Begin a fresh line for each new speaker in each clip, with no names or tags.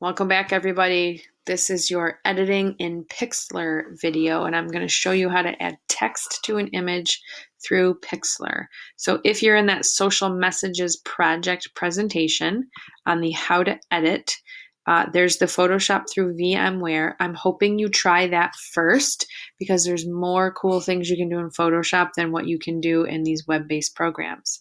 Welcome back, everybody. This is your editing in Pixlr video, and I'm going to show you how to add text to an image through Pixlr. So if you're in that social messages project presentation on the how to edit, there's the Photoshop through VMware. I'm hoping you try that first because there's more cool things you can do in Photoshop than what you can do in these web-based programs.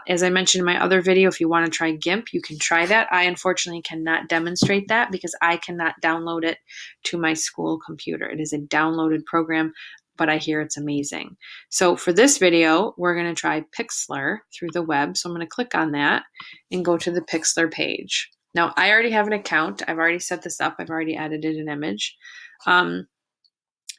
As I mentioned in my other video, if you want to try GIMP, you can try that. I unfortunately cannot demonstrate that because I cannot download it to my school computer. It is a downloaded program, but I hear it's amazing. So for this video, we're going to try Pixlr through the web. So I'm going to click on that and go to the Pixlr page. Now, I already have an account. I've already set this up. I've already edited an image.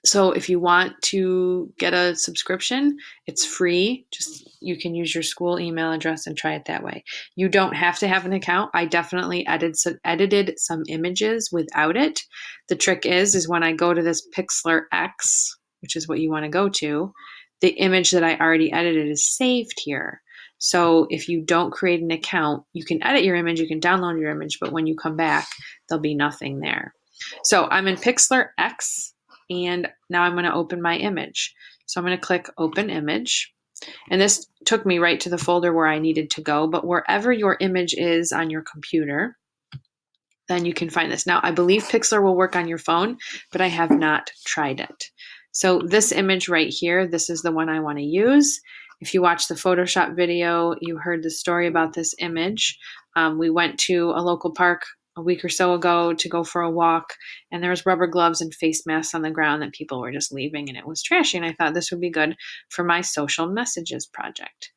So if you want to get a subscription, it's free. Just you can use your school email address and try it that way. You don't have to have an account. I definitely edited some images without it. The trick is when I go to this Pixlr X, which is what you want to go to, the image that I already edited is saved here. So if you don't create an account, you can edit your image, you can download your image, but when you come back, there'll be nothing there. So I'm in Pixlr X. And now I'm going to open my image. So I'm going to click Open Image. And this took me right to the folder where I needed to go. But wherever your image is on your computer, then you can find this. Now, I believe Pixlr will work on your phone, but I have not tried it. So this image right here, this is the one I want to use. If you watched the Photoshop video, you heard the story about this image. We went to a local park a week or so ago to go for a walk, and there was rubber gloves and face masks on the ground that people were just leaving, and it was trashy, and I thought this would be good for my social messages project.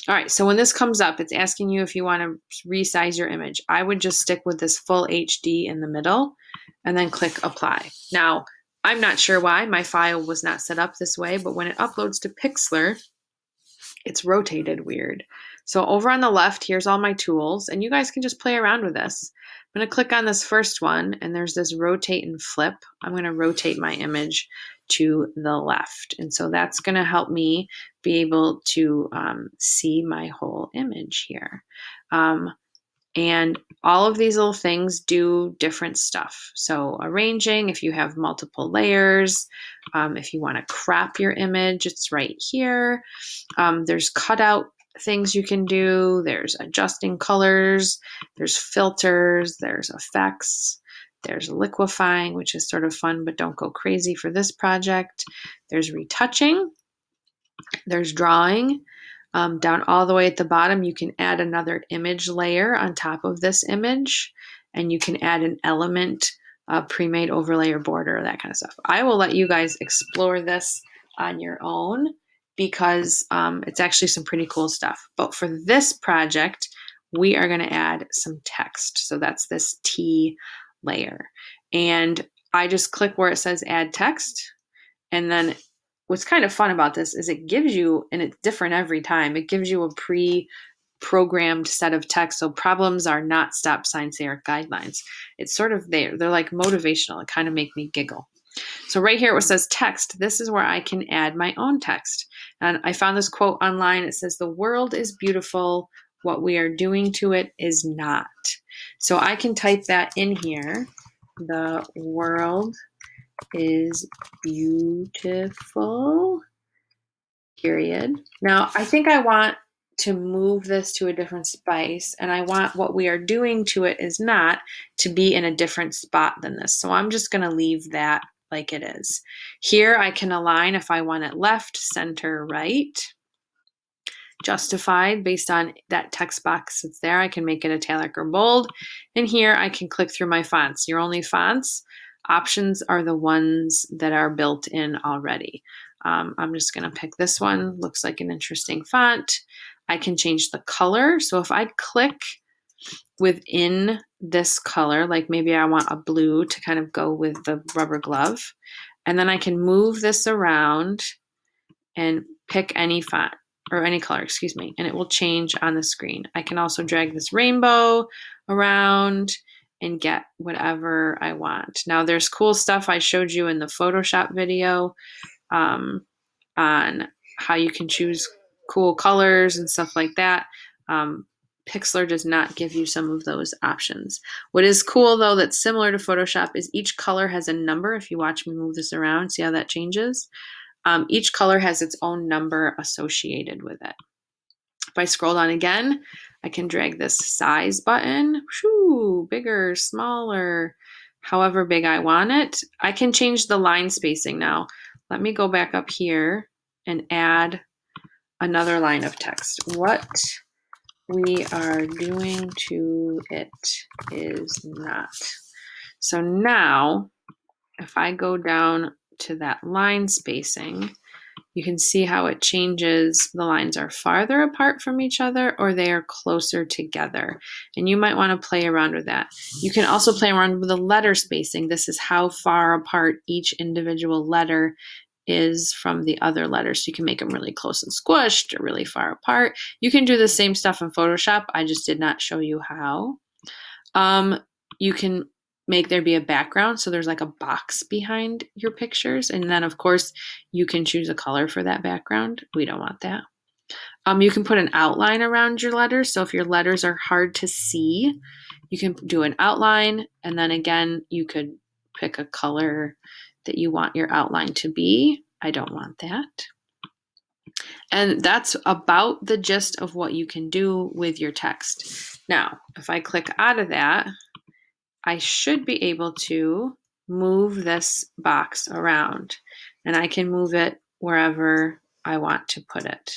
All right, so when this comes up, it's asking you if you want to resize your image. I would just stick with this full HD in the middle and then click Apply. Now, I'm not sure why my file was not set up this way, but when it uploads to Pixlr, it's rotated weird. So over on the left, here's all my tools, and you guys can just play around with this. I'm going to click on this first one, and there's this rotate and flip. I'm going to rotate my image to the left, and so that's going to help me be able to see my whole image here. And all of these little things do different stuff. So arranging, if you have multiple layers, if you want to crop your image, it's right here. There's cutout things you can do. There's adjusting colors. There's filters. There's effects. There's liquefying, which is sort of fun, but don't go crazy for this project. There's retouching. There's drawing. Down all the way at the bottom, you can add another image layer on top of this image, and you can add an element, pre-made overlay or border, that kind of stuff. I will let you guys explore this on your own because it's actually some pretty cool stuff. But for this project, we are going to add some text. So that's this T layer. And I just click where it says add text, and then what's kind of fun about this is it gives you, and it's different every time, it gives you a pre-programmed set of text. So problems are not stop signs, they are guidelines. It's sort of they're like motivational. It kind of make me giggle. So right here where it says text, this is where I can add my own text. And I found this quote online. It says, "The world is beautiful. What we are doing to it is not." So I can type that in here. The world is beautiful, period. Now, I think I want to move this to a different space, and I want what we are doing to it is not to be in a different spot than this. So I'm just going to leave that like it is. Here I can align if I want it left, center, right. Justified based on that text box that's there. I can make it italic or bold. And here I can click through my fonts. Your only fonts options are the ones that are built in already. I'm just going to pick this one. Looks like an interesting font. I can change the color. So if I click within this color, like maybe I want a blue to kind of go with the rubber glove, and then I can move this around and pick any font or any color, excuse me, and it will change on the screen. I can also drag this rainbow around and get whatever I want. Now there's cool stuff I showed you in the Photoshop video on how you can choose cool colors and stuff like that. Pixlr does not give you some of those options. What is cool though that's similar to Photoshop is each color has a number. If you watch me move this around, see how that changes? Each color has its own number associated with it. If I scroll down again, I can drag this size button, whoo, bigger, smaller, however big I want it. I can change the line spacing now. Let me go back up here and add another line of text. What we are doing to it is not. So now, if I go down to that line spacing, you can see how it changes. The lines are farther apart from each other or they are closer together. And you might want to play around with that. You can also play around with the letter spacing. This is how far apart each individual letter is from the other letters. So you can make them really close and squished or really far apart. You can do the same stuff in Photoshop. I just did not show you how. You can make there be a background. So there's like a box behind your pictures. And then of course you can choose a color for that background. We don't want that. You can put an outline around your letters. So if your letters are hard to see, you can do an outline. And then again, you could pick a color that you want your outline to be. I don't want that. And that's about the gist of what you can do with your text. Now, if I click out of that, I should be able to move this box around, and I can move it wherever I want to put it.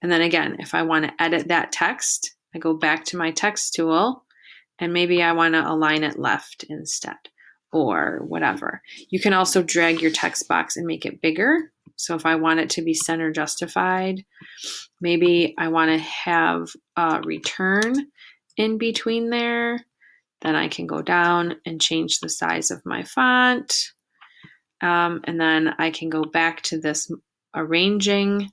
And then again, if I want to edit that text, I go back to my text tool, and maybe I want to align it left instead or whatever. You can also drag your text box and make it bigger. So if I want it to be center justified, maybe I want to have a return in between there. Then I can go down and change the size of my font. And then I can go back to this arranging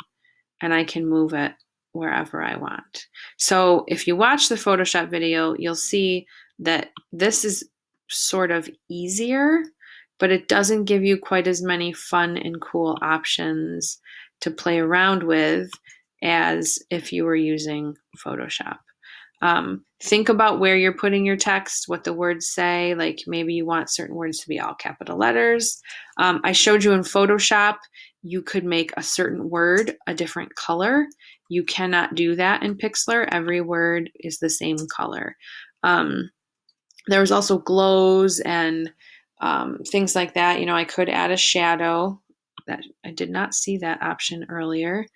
and I can move it wherever I want. So if you watch the Photoshop video, you'll see that this is sort of easier, but it doesn't give you quite as many fun and cool options to play around with as if you were using Photoshop. Think about where you're putting your text, what the words say. Like maybe you want certain words to be all capital letters. I showed you in Photoshop, you could make a certain word a different color. You cannot do that in Pixlr. Every word is the same color. There's also glows and things like that. You know, I could add a shadow. That I did not see that option earlier.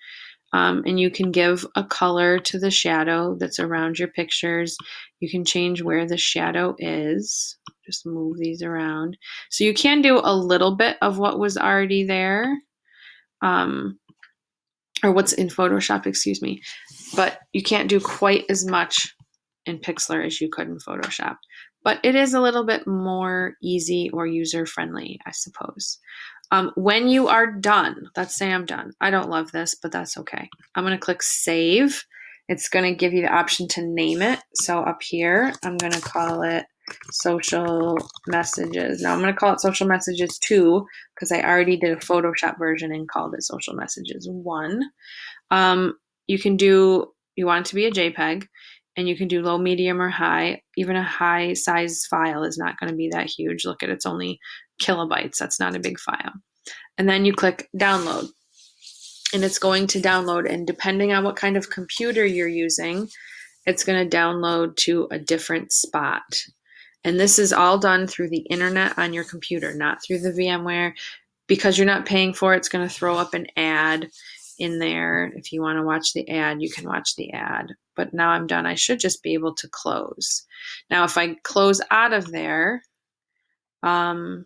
And you can give a color to the shadow that's around your pictures. You can change where the shadow is. Just move these around. So you can do a little bit of what was already there, or what's in Photoshop, excuse me. But you can't do quite as much in Pixlr as you could in Photoshop. But it is a little bit more easy or user-friendly, I suppose. When you are done, let's say I'm done. I don't love this, but that's okay. I'm going to click Save. It's going to give you the option to name it. So up here, I'm going to call it Social Messages. Now I'm going to call it Social Messages 2 because I already did a Photoshop version and called it Social Messages 1. You can do, you want it to be a JPEG, and you can do low, medium, or high. Even a high size file is not going to be that huge. Look at it's only kilobytes. That's not a big file. And then you click download, and it's going to download. And depending on what kind of computer you're using, it's going to download to a different spot. And this is all done through the internet on your computer, not through the VMware. Because you're not paying for it, it's going to throw up an ad in there. If you want to watch the ad, you can watch the ad. But now I'm done. I should just be able to close. Now, if I close out of there, I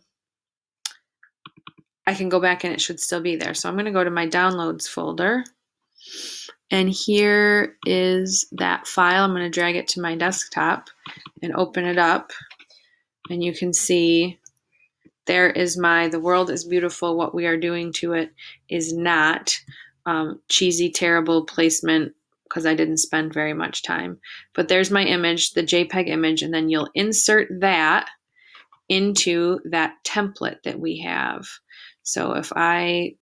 can go back and it should still be there. So I'm going to go to my downloads folder. And here is that file. I'm going to drag it to my desktop and open it up. And you can see there is my The World is Beautiful. What we are doing to it is not cheesy, terrible placement because I didn't spend very much time. But there's my image, the JPEG image, and then you'll insert that into that template that we have. So if I